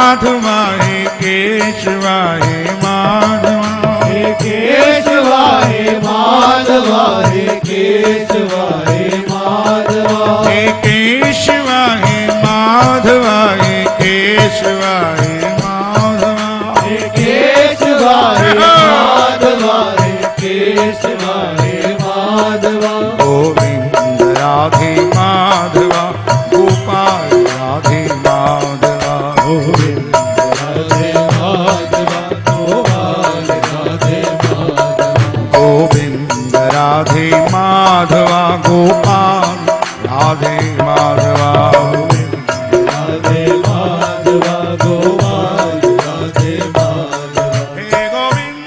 माधवा हे केशवा हे माधवा हे केशवा हे माधवा हे केशवा हे माधवा हे केशवा हे माधवा हे केशवा हे माधवा हे केशवा हे माधवा हे केशवा हे माधवा गोविंद राधे माधवा गोपाल राधे माधवा गोविंद राधे माधवा गोपाल राधे माधवा गोविंद राधे माधवा गोपाल राधे माधवा राधे माधवा गोपाल राधे माधवा हे गोविंद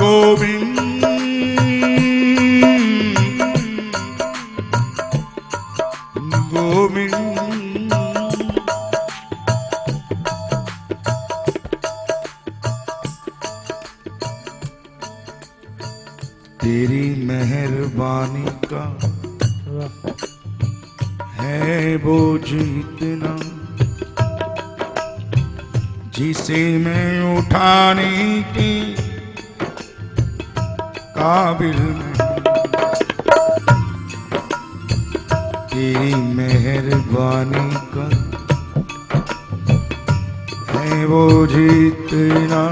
गोविंद गोविंद तेरी मेहरबानी का है बोझ इतना जिसे मैं उठाने की काबिल नहीं। तेरी मेहरबानी का है वो जितना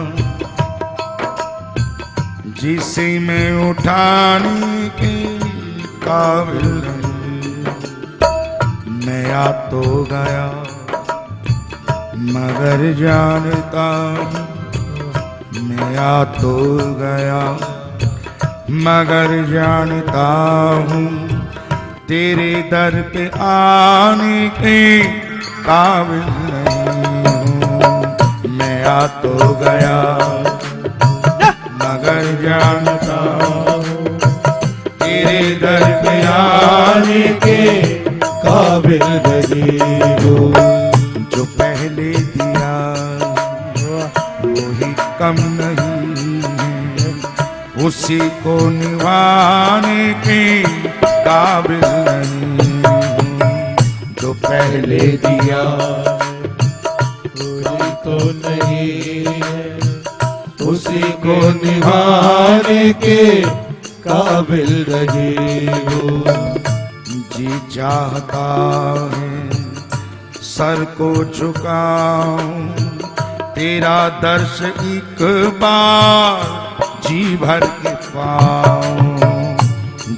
जिसे मैं उठाने के काबिल नहीं। मैं आ तो गया मगर जानता हूँ, मैं आ तो गया मगर जानता हूँ तेरे दर पे आने के काबिल नहीं हूँ। मैं आ तो गया मगर जानता हूँ तेरे दर पे आने के काबिल नहीं हो। जो पहले दिया वही कम नहीं है, उसी को निभाने के काबिल नहीं हूँ। जो पहले दिया कोई तो नहीं है, उसी को निभाने के काबिल नहीं हो। जी चाहता है सर को झुकाऊं तेरा दर्श एक बार जी भर के पाऊं।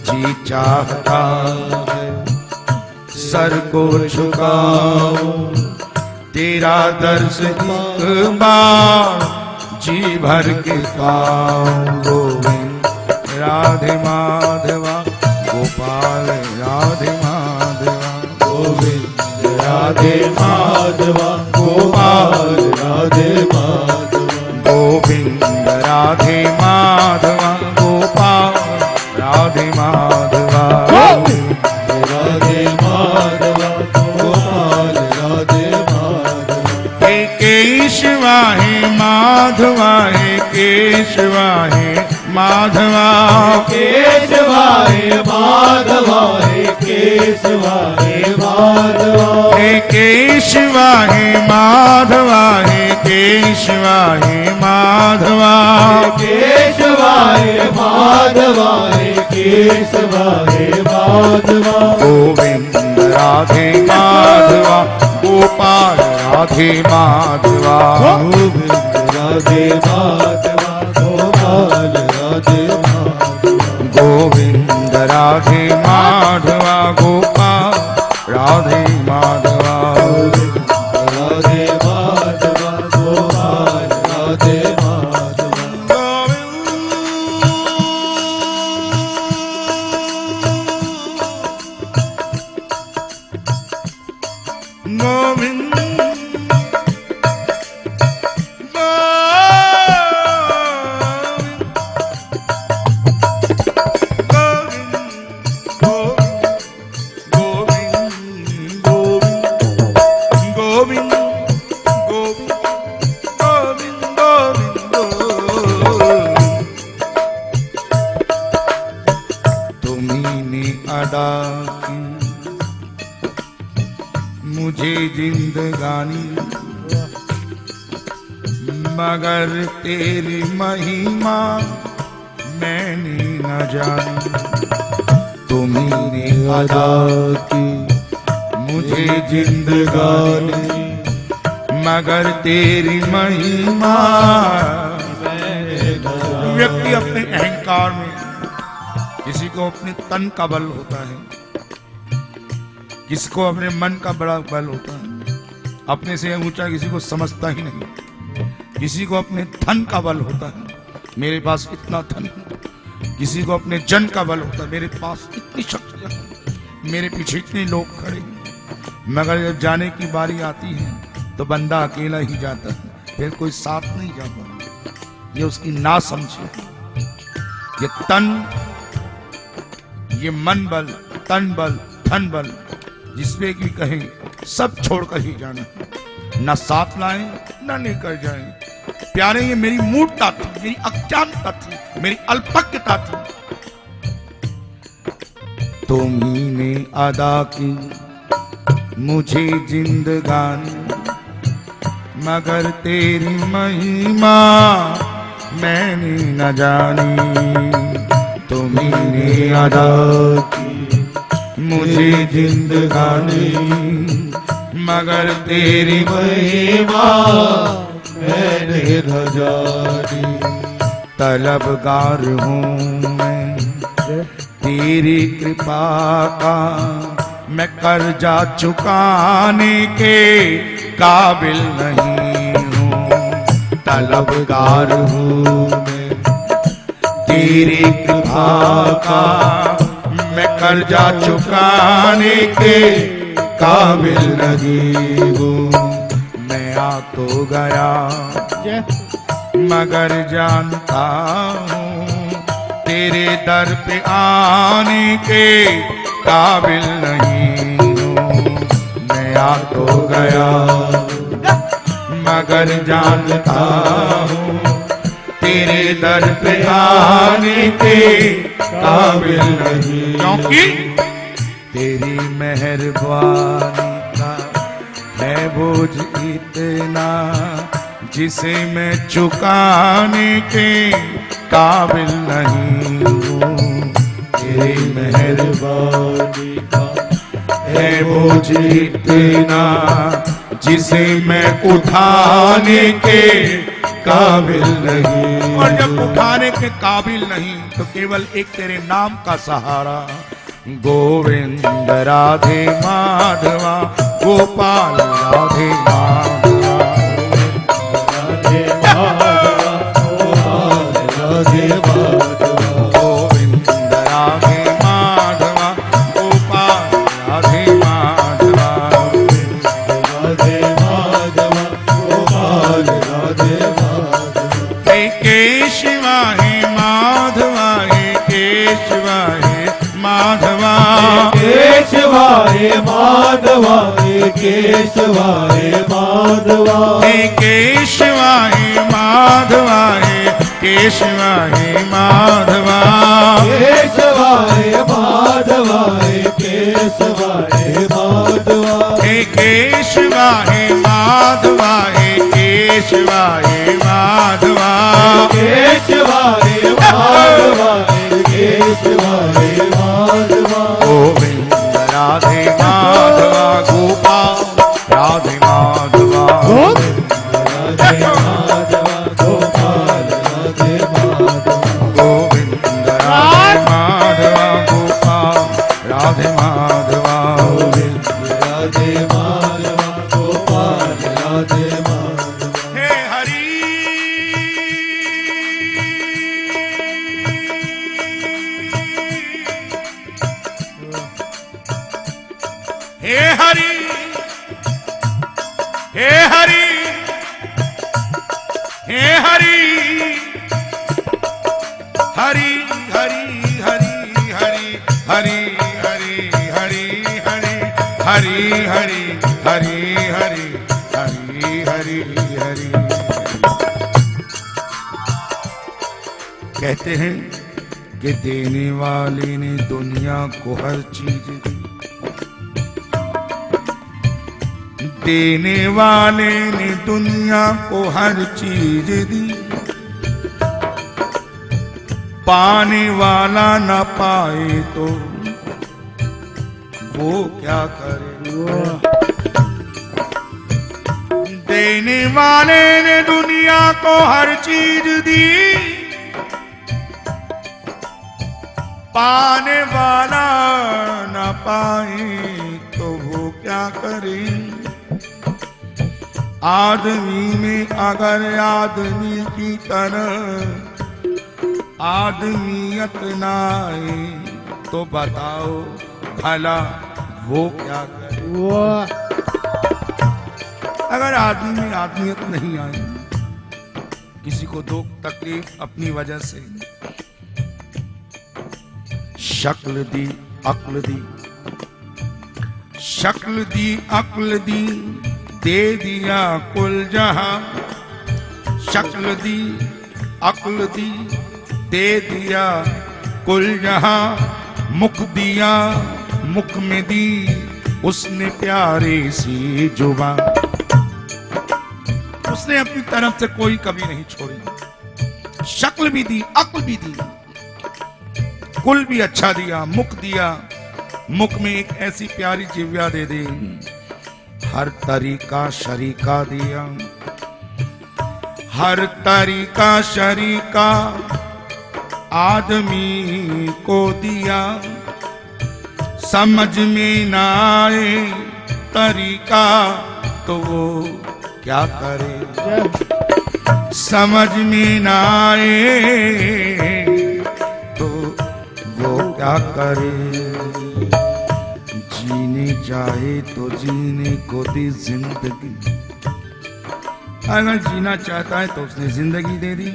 जी चाहता है सर को झुकाऊं तेरा दर्श एक बार जी भर के पाऊं। गोविंद राधे माधवा गोपाल राधे माधवा गोविंद राधे माधवा गोपाल राधे माधवा गोविंद राधे माधवा गोपाल राधे माधवा गोविंद राधे माधवा गोपाल राधे माधवा हे केशवा हे माधवा हे केशवा हे माधवा केशवा हे माधवा हे केशवा हे माधवा हे केशवा हे माधवा हे केशवा हे माधवा केशवा हे माधवा हे केशवा हे माधवा गोविंद राधे माधवा गोपाल राधे माधवा गोविंद राधे माधवा गोपाल राधे माधवा गोविंद राधे माधवा गोपाल राधे माधवा राधे माधवा गोपाल राधे माधवा गोविंद जिंदगानी, मगर तेरी महिमा मैंने न जानी। तुम्ही ने अदा की मुझे जिंदगानी, मगर तेरी महिमा। व्यक्ति अपने अहंकार में, किसी को अपने तन का बल होता है, किसी को अपने मन का बड़ा बल होता है, अपने से ऊंचा किसी को समझता ही नहीं। किसी को अपने धन का बल होता है, मेरे पास इतना धन है। किसी को अपने जन का बल होता है, मेरे पास इतनी शक्तियां हैं, मेरे पीछे इतने लोग खड़े हैं। मगर जब जाने की बारी आती है तो बंदा अकेला ही जाता है, फिर कोई साथ नहीं जाता। ये उसकी ना समझे। ये तन, ये मन बल, तन बल, धन बल, जिसपे भी कहें सब छोड़कर ही जाना, ना साथ लाएं ना लेकर जाएं। प्यारे, ये मेरी मूर्खता थी, मेरी अज्ञानता थी, मेरी अल्पज्ञता थी। तुम्ही ने अदा की मुझे जिंदगानी, मगर तेरी महिमा मैंने न जानी। तुम्ही ने अदा की मुझे जिंदगानी, मगर तेरी महिमा मैंने न जानी। तलबगार हूँ मैं तेरी कृपा का, मैं कर्जा चुकाने के काबिल नहीं हूँ। तलबगार हूँ मैं तेरी कृपा का, मैं कर्जा चुकाने के काबिल नहीं हूँ। मैं आ तो गया मगर जानता हूँ तेरे दर पे आने के काबिल नहीं हूँ। मैं आ तो गया मगर जानता हूँ तेरे दर पे आने के काबिल नहीं, क्योंकि तेरी मेहरबानी का है बोझ इतना जिसे मैं चुकाने के काबिल नहीं हूँ। तेरी मेहरबानी का है बोझ इतना जिसे मैं उठाने के काबिल नहीं। और जब उठाने के काबिल नहीं तो केवल एक तेरे नाम का सहारा। गोविंद राधे माधवा, गोपाल राधे माधवा, राधे माधवा, गोपाल राधे माधवा, गोविंद राधे माधवा, गोपाल राधे माधवा, राधे माधवा, गोपाल राधे माधवा। हे केशवा हे माधवा, हे केशवा हे माधवा, केशवा हे माधवा, हे केशवा हे माधवा, हे केशवा हे माधवा, हे केशवा हे माधवा, केशवा हे माधवा, हे केशवा हे माधवा, हे केशवा हे माधवा, हे केशवा हे माधवा, केशवा हे माधवा, हे केशवा हे माधवा। गोविंद राधे माधवा, गोपाल राधे माधवा, राधे माधवा, गोपाल राधे माधवा, गोविंद राधे माधवा, गोपाल राधे माधवा, राधे माधवा, गोपाल राधे माधवा। हे हरि हे हरि हे हरि हे हरि हरि हरि हरि हरि हरि हरि हरि हरि हरि हरि हरि हरि हरि हरि हरि। कहते हैं कि देने वाले ने दुनिया को हर चीज दी, देने वाले ने दुनिया को हर चीज दी, पाने वाला न पाए तो वो क्या करे। देने वाले ने दुनिया को हर चीज दी, पाने वाला न पाए तो वो क्या करे। आदमी में अगर आदमी की तरह आदमियत न आए तो बताओ भला वो क्या करे। अगर आदमी में आदमियत नहीं आए, किसी को दुख तकलीफ अपनी वजह से, शक्ल दी अक्ल दी, शक्ल दी अक्ल दी, दे दिया कुल जहां। शक्ल दी अक्ल दी, दे दिया कुल जहां। मुख दिया मुख में दी उसने प्यारे सी जुबान, उसने अपनी तरफ से कोई कभी नहीं छोड़ी। शक्ल भी दी अक्ल भी दी, कुल भी अच्छा दिया, मुख दिया, मुख में एक ऐसी प्यारी जिव्या दे दी। हर तरीका शरीका दिया, हर तरीका शरीका आदमी को दिया। समझ में ना आए तरीका तो वो क्या करे। समझ में ना आए तो वो क्या करे। जीने चाहे तो जीने को दी जिंदगी, अगर जीना चाहता है तो उसने जिंदगी दे दी।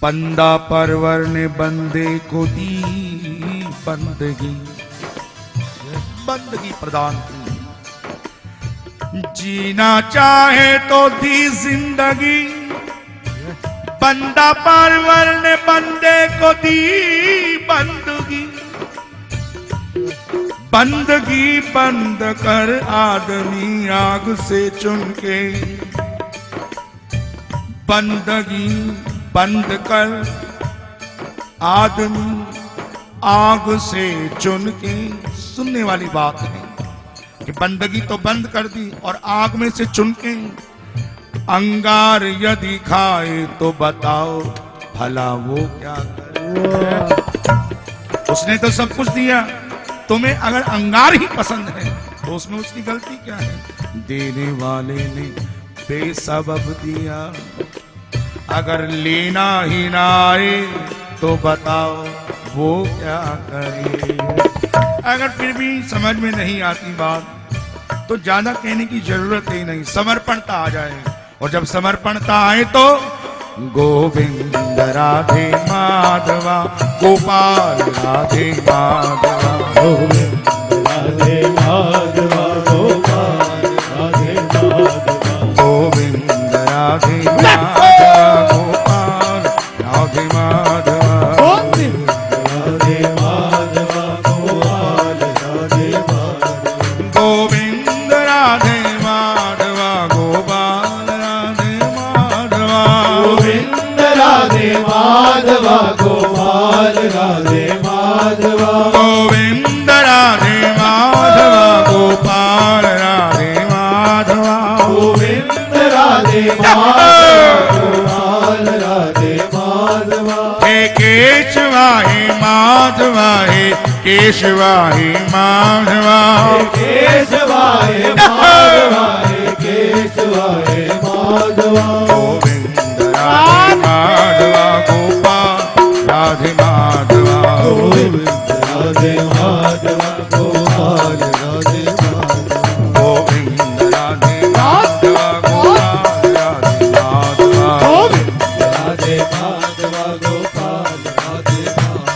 बंदा परवर ने बंदे को दी बंदगी, बंदगी प्रदान की। जीना चाहे तो दी जिंदगी, बंदा परवर ने बंदे को दी बंदगी। बंदगी बंद कर आदमी आग से चुन के, बंदगी बंद कर आदमी आग से चुन के। सुनने वाली बात है कि बंदगी तो बंद कर दी और आग में से चुन के अंगार यदि खाए तो बताओ भला वो क्या करे। उसने तो सब कुछ दिया, तुम्हें अगर अंगार ही पसंद है तो उसमें उसकी गलती क्या है। देने वाले ने बेसबब दिया, अगर लेना ही ना आए तो बताओ वो क्या करे। अगर फिर भी समझ में नहीं आती बात तो ज्यादा कहने की जरूरत ही नहीं, समर्पणता आ जाए। और जब समर्पणता आए तो गोविंद राधे माधवा गोपाल राधे माधवा, गोविंद राधे माधवा गोपाल राधे माधवा, गोविंद राधे माधवा गोपाल राधे माधवा, गोविंद राधे माधवा गोपाल राधे माधवा, गोविंद राधे माधवा गोपाल राधे माधवा, गोविंद राधे माधवा गोपाल राधे माधवा, गोविंद राधे माधवा गोपाल राधे माधवा, गोविंद राधे माधवा गोपाल राधे माधवा, हे केशवा हे माधवा, हे केशवा हे माधवा, केशवा हे माधवा, हे केशवा हे माधवा, गोविंद राधे माधवा गोपाल राधे माधवा, गोविंद राधे माधवा गोपाल राधे माधवा, गोविंद राधे माधवा गोपाल राधे माधवा, गोविंद राधे माधवा गोपाल राधे माधवा,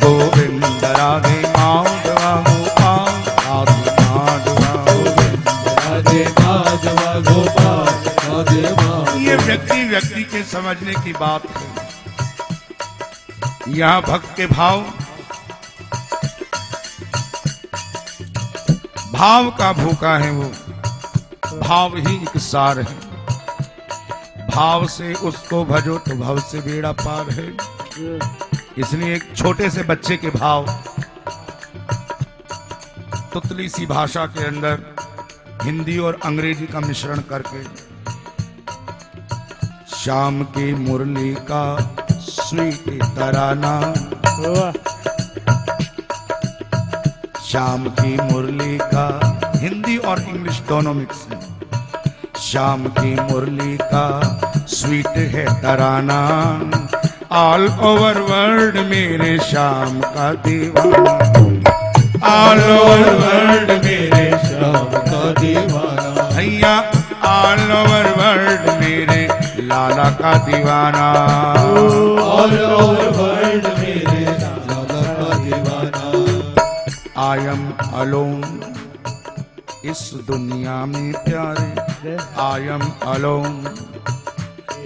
गोविंद राधे माधवा गोपाल राधे माधवा, राधे माधवा गोपाल राधे माधवा। ये व्यक्ति व्यक्ति के समझने की बात है। यहाँ भक्त के भाव का भूखा है वो, भाव ही एक सार है। भाव से उसको भजो तो भव से बेड़ा पार है। इसलिए एक छोटे से बच्चे के भाव तुतली सी भाषा के अंदर हिंदी और अंग्रेजी का मिश्रण करके शाम की मुरली का स्वीट तराना, शाम की मुरली का हिंदी और इंग्लिश दोनों मिक्स है। शाम की मुरली का स्वीट है तराना, ऑल ओवर वर्ल्ड मेरे शाम का दीवाना, ऑल ओवर वर्ल्ड मेरे शाम का दीवाना, भैया ऑल ओवर वर्ल्ड मेरे लाला का दीवाना, ऑल ओवर वर्ल्ड मेरे लाला का दीवाना। आई एम अलोन इस दुनिया में प्यारे, आई एम अलोन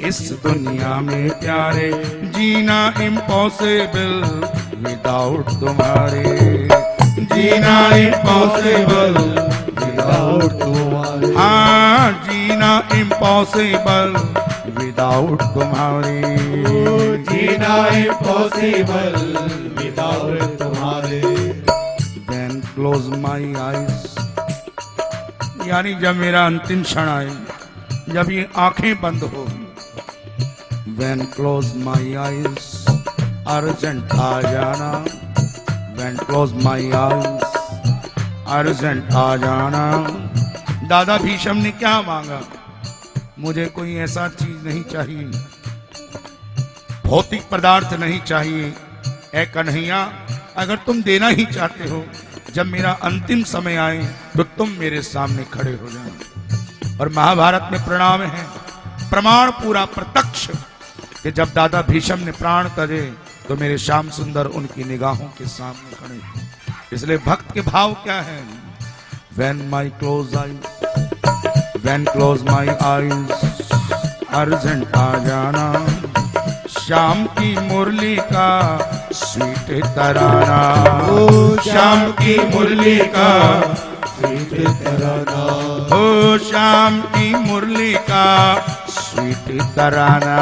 इस दुनिया में प्यारे, जीना इम्पॉसिबल विदाउट तुम्हारे, जीना इम्पॉसिबल विदाउट तुम्हारे, हाँ जीना इम्पॉसिबल विदाउट तुम्हारे, जीना इम्पॉसिबल विदाउट तुम्हारे। Then close my eyes, यानी जब मेरा अंतिम क्षण आए, जब ये आंखें बंद हो, When close my eyes, urgent आ जाना, When close my eyes, urgent आ जाना। दादा भीष्म ने क्या मांगा? मुझे कोई ऐसा चीज नहीं चाहिए, भौतिक पदार्थ नहीं चाहिए। ऐ कन्हैया, अगर तुम देना ही चाहते हो, जब मेरा अंतिम समय आए तो तुम मेरे सामने खड़े हो जाओ। और महाभारत में प्रणाम है, प्रमाण पूरा प्रत्यक्ष, कि जब दादा भीष्म ने प्राण तजे तो मेरे श्याम सुंदर उनकी निगाहों के सामने खड़े थे। इसलिए भक्त के भाव क्या है? When my close eyes, when close my eyes, urgent आ जाना, शाम की मुरली का स्वीट तराना, ओ शाम की मुरली का स्वीट तराना, ओ शाम की मुरली का स्वीट तराना,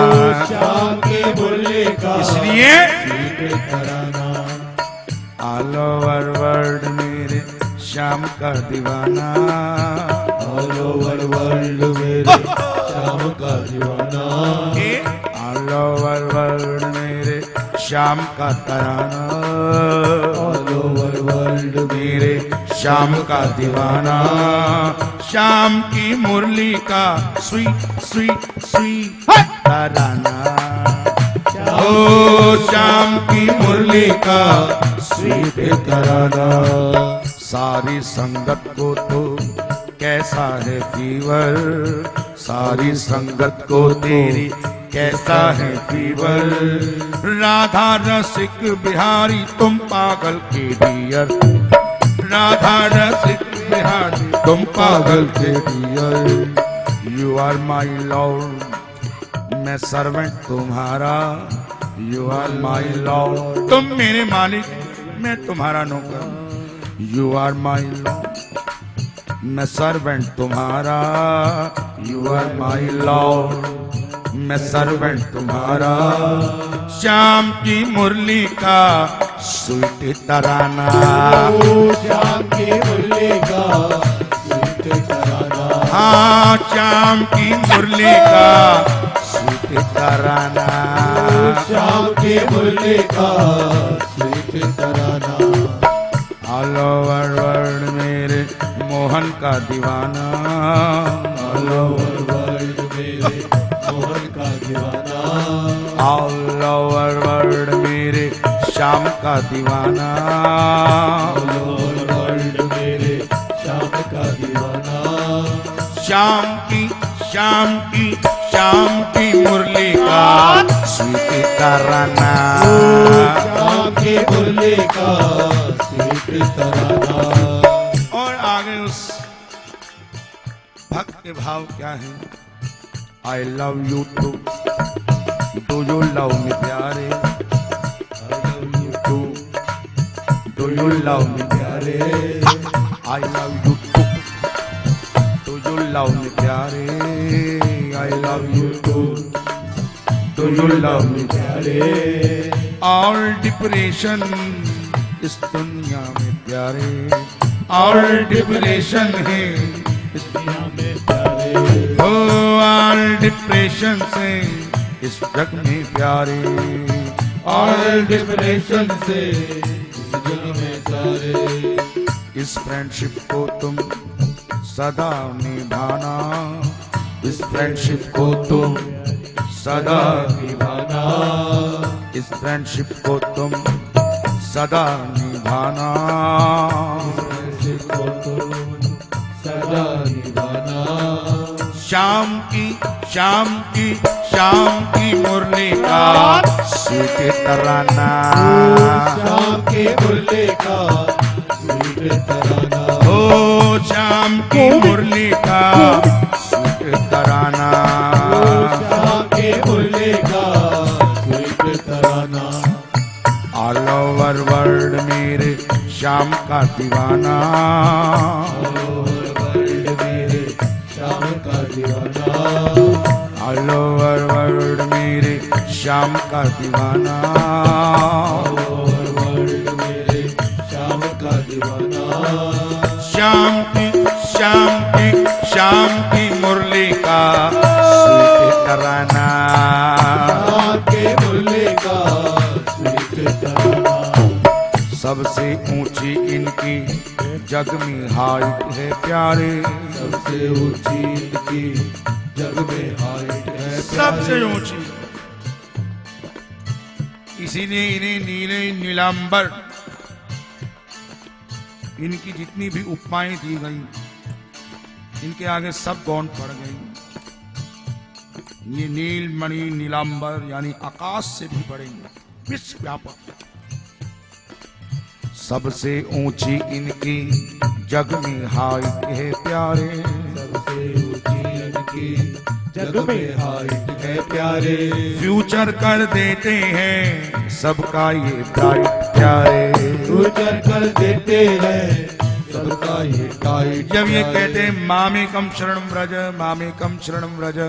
ओ शाम की मुरली का इसलिए स्वीट तराना। ऑल ओवर वर्ल्ड मेरे शाम का दीवाना, ऑल ओवर वर्ल्ड मेरे शाम का दीवाना, ऑल ओवर वर्ल्ड मेरे शाम का तराना, ऑल ओवर वर्ल्ड मेरे शाम का दीवाना, शाम की मुरली का स्वीट स्वीट स्वीट तराना, ओ शाम की मुरली का स्वीट तराना। सारी संगत को तो कैसा है फीवर, सारी संगत को तेरी कैसा है फीवर, राधा रसिक बिहारी तुम पागल के डियर, राधा रसिक बिहारी तुम पागल के dear. You are my lord, मैं सर्वेंट तुम्हारा, यू आर माई लॉर्ड, तुम मेरे मालिक, मैं तुम्हारा नौकर। यू आर माई लॉर्ड, मैं सर्वेंट तुम्हारा, यू आर माई लॉर्ड, मैं सर्वेंट तुम्हारा। शाम की मुरली का स्वीट तराना, ओ शाम की मुरली का स्वीट तराना, हाँ शाम की मुरली का स्वीट तराना, शाम की मुरली का स्वीट तराना। ऑल ओवर वर्ल्ड मेरे मोहन का दीवाना, ऑल ओवर वर्ल्ड मेरे मोहन का दीवाना, ऑल ओवर वर्ल्ड मेरे श्याम का दीवाना, ऑल ओवर वर्ल्ड मेरे श्याम का दीवाना। शाम की शाम की शाम की मुरली का स्वीट तराना, शाम की मुरली का स्वीट तराना। और आगे उस भक्त के भाव क्या है? I love you too, do you love me प्यारे, I love you too, do you love me प्यारे, I love you too, do love me प्यारे, I love you too. do you love me प्यारे all depression इस दुनिया में प्यारे, all depression है इस दुनिया में प्यारे oh all depression से इस जग में प्यारे, all डिप्रेशन से इस जग में प्यारे इस फ्रेंडशिप को तुम सदा निभाना, इस फ्रेंडशिप को तुम सदा निभाना इस फ्रेंडशिप को तुम सदा निभाना, फ्रेंडशिप को तुम सदा निभाना शाम की शाम की शाम की मुरली का स्वीट तराना, शाम के मुरली का स्वीट तराना ओ शाम की मुरली का स्वीट तराना, शाम के मुरली का स्वीट तराना ऑल ओवर वर्ल्ड मेरे शाम का दीवाना, वर्ल्ड मेरे शाम का दीवाना ऑल ओवर वर्ल्ड मेरे शाम का दीवाना, वर्ल्ड मेरे शाम का दीवाना शाम की मुरली का स्वीट तराना, शाम के मुरली का स्वीट तराना सबसे ऊंची इनकी जग में हाइट है प्यारे, सबसे ऊंची इनकी जग में हाइट है सबसे ऊंची, इसीलिए इन्हें नीले नीलांबर इनकी जितनी भी उपमाएं दी गई इनके आगे सब गौण पड़ गई। ये नीलमणि नीलांबर यानी आकाश से भी बड़े विश्व व्यापक, सबसे ऊंची इनकी जग में हाइट है प्यारे, सबसे ऊंची इनकी जग में हाइट है प्यारे फ्यूचर कर देते हैं सबका ये ब्राइट प्यारे, फ्यूचर कर देते हैं सबका ये टाइट जब ये कहते हैं मामेकम शरणं व्रज, मामेकम शरणं व्रज,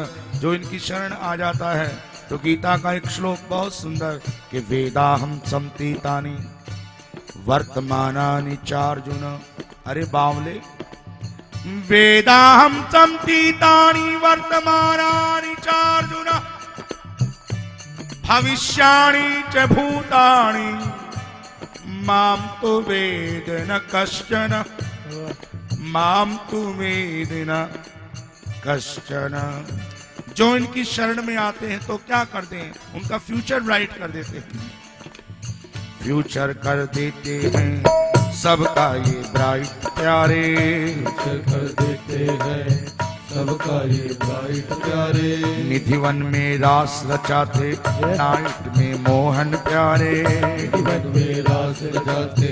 जो इनकी शरण आ जाता है तो गीता का एक श्लोक बहुत सुंदर कि वेदाहम समतीतानि वर्तमानानि चार्जुन, अरे बावले वेदाहम समतीतानि वर्तमानानि चार्जुन भविष्याणि च भूतानि माम तो वेद न कश्चन, माम तो वेद न कश्चन। जो इनकी शरण में आते हैं तो क्या करते हैं, उनका फ्यूचर ब्राइट कर देते हैं, फ्यूचर कर देते हैं सबका ये ब्राइट प्यारे, फ्यूचर कर देते हैं सबका ये ब्राइट प्यारे निधिवन में रास रचाते नाइट में मोहन प्यारे, निधिवन में रास रचाते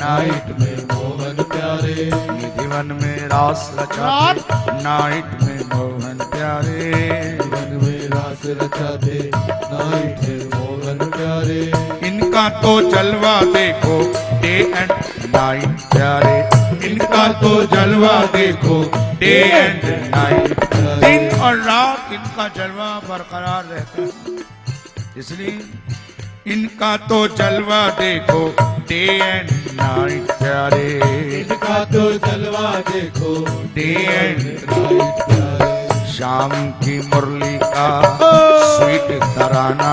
नाइट में मोहन प्यारे निधिवन में रास रचाते नाइट में मोहन प्यारे, निधिवन में रास रचाते नाइट में मोहन प्यारे इनका तो जलवा देखो डे एंड नाइट प्यारे, इनका तो जलवा देखो डे एंड नाइट, दिन और रात इनका जलवा बरकरार रहता है, इसलिए इनका तो जलवा देखो डे एंड नाइट प्यारे, इनका तो जलवा देखो डे एंड नाइट प्यारे शाम की मुरली का स्वीट तराना,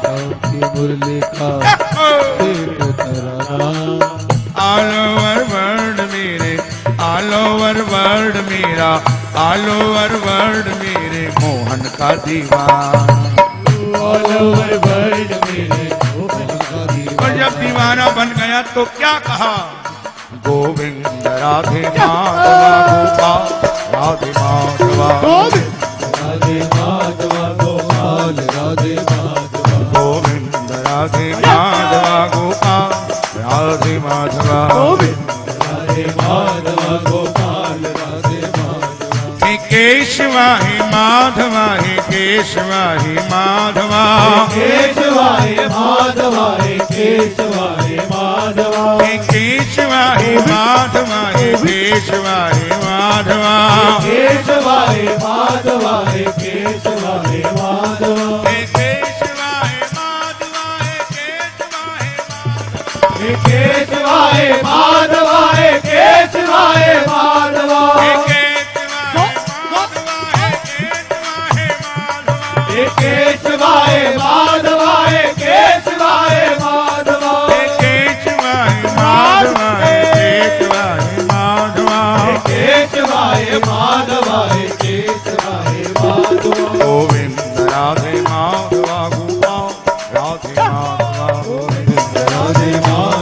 शाम की मुरली का स्वीट तराना ऑल ओवर वर्ल्ड मेरे, ऑल ओवर वर्ल्ड मेरा, ऑल ओवर वर्ल्ड मेरे मोहन का दीवाना, ऑल ओवर वर्ल्ड मेरे मोहन का दीवाना और जब दीवाना बन गया तो क्या कहा, गोविंद राधे माधवा गोपाल राधे माधवा, राधे माधवा गोपाल राधे माधवा गोविंद राधे माधवा गोपाल राधे माधवा, राधे माधवा गोपाल राधे माधवा हे केशवा हे माधवा, हे केशवा हे माधवा, केशवा हे माधवा हे केशवा हे माधवा हे केशवा हे माधवा, हे केशवा हे माधवा, हे माधवा हे केशवा हे माधवा हे केशवा हे माधवा हे केशवा हे माधवा हे केशवा हे माधवा हे केशवा हे माधवा हे केशवा हे केशवा हे माधवा हे केशवा हे माधवा हे केशवा हे माधवा हे केशवा हे माधवा हे केशवा हे माधवा हे केशवा हे माधवा हे केशवा हे माधवा गोविंद राधे माधवा गोपाल राधे माधवा गोविंद राधे माधवा